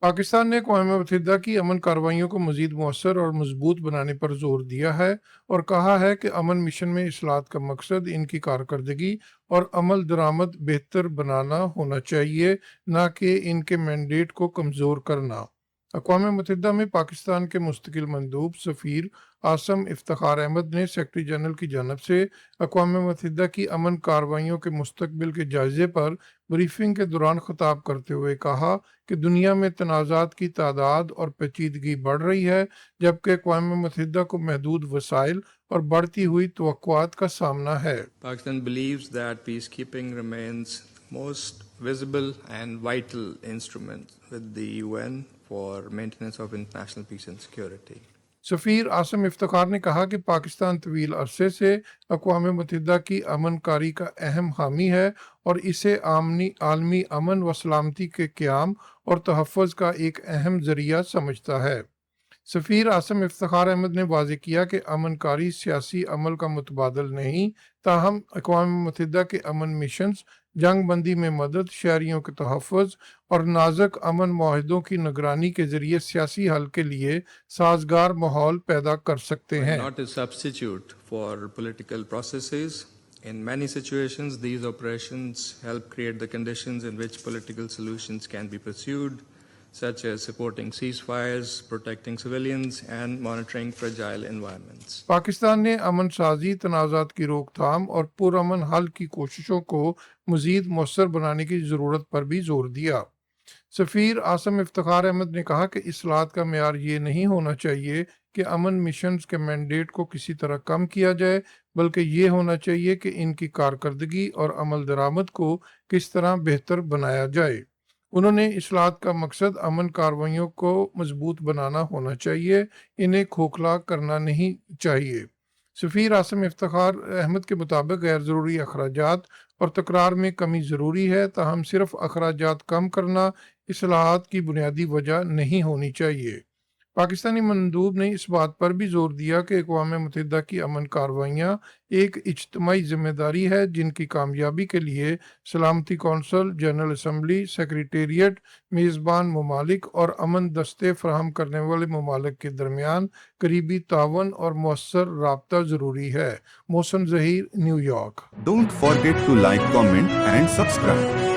पाकिस्तान ने अक़वाम मुत्तहिदा की अमन कार्रवाइयों को मज़ीद मौसर और मजबूत बनाने पर जोर दिया है और कहा है कि अमन मिशन में इस्लाहत का मकसद इनकी कारकर्दगी और अमल दरामद बेहतर बनाना होना चाहिए, न कि इनके मैंडेट को कमज़ोर करना। अक़वाम मुत्तहिदा में पाकिस्तान के मुस्तकिल मंदूब सफ़ीर आसम इफ्तिखार अहमद ने सेक्रेटरी जनरल की जानब से अक़वाम मुत्तहिदा की अमन कार्रवाइयों के मुस्तकबिल के जायजे पर ब्रीफिंग के दौरान खिताब करते हुए कहा कि दुनिया में तनाज़ात की तादाद और पेचीदगी बढ़ रही है, जबकि अक़वाम मुत्तहिदा को महदूद वसाइल और बढ़ती हुई तवक्कुआत का सामना है। Pakistan believes that peacekeeping remains most visible and vital instrument with the UN for maintenance of international peace and security. सफ़ीर आसम इफ्तिखार ने कहा कि पाकिस्तान तवील अरसे से अक़वाम मुत्तहिदा की अमन कारी का अहम हामी है और इसे आलमी अमन व सलामती के क़याम और तहफ़्फ़ुज़ का एक अहम ज़रिया समझता है। सफ़ीर आसम इफ्तिखार अहमद ने वाज़ेह किया कि अमन कारी सियासी अमल का मुतबादल नहीं, ताहम अक़वाम मुत्तहिदा के अमन मिशंस जंग बंदी में मदद, शहरियों के तहफ़्फ़ुज़ और नाज़ुक अमन माहिदों की निगरानी के ज़रिए सियासी हल के लिए साज़गार माहौल पैदा कर सकते हैं। Not a substitute for political processes. In many situations, these operations help create the conditions in which political solutions can be pursued, such as supporting ceasefires, protecting civilians, and monitoring fragile environments. Pakistan ने अमन साजी, तनाज़ात की रोकथाम और पुरअमन हल की कोशिशों को मज़ीद मौसर बनाने की ज़रूरत पर भी जोर दिया। सफ़ीर आसम इफ्तिखार अहमद ने कहा कि इस्लाहत का मेयार ये नहीं होना चाहिए कि अमन मिशंस के मैंडेट को किसी तरह कम किया जाए, बल्कि ये होना चाहिए कि इनकी कारकर्दगी और अमल दरामद को किस तरह बेहतर बनाया जाए। उन्होंने इस्लाहत का मकसद अमन कार्रवाइयों को मजबूत बनाना होना चाहिए, इन्हें खोखला करना नहीं चाहिए। सफ़ीर आसम इफ्तिखार अहमद के मुताबिक गैर ज़रूरी अखराजात और तकरार में कमी ज़रूरी है, ताहम सिर्फ अखराजात कम करना इस्लाहत की बुनियादी वजह नहीं होनी चाहिए। पाकिस्तानी मंदूब ने इस बात पर भी जोर दिया कि अक़वाम मुत्तहिदा की अमन कार्रवाइयाँ एक इज्तिमाई जिम्मेदारी है, जिनकी कामयाबी के लिए सलामती कौंसल, जनरल असम्बली, सेक्रेटेरिएट, मेज़बान ममालिक और अमन दस्ते फराहम करने वाले ममालिक के दरमियान करीबी तावन और मौसर राबता ज़रूरी है। Mohsin Zaheer, New York. Don't forget to like, comment and subscribe.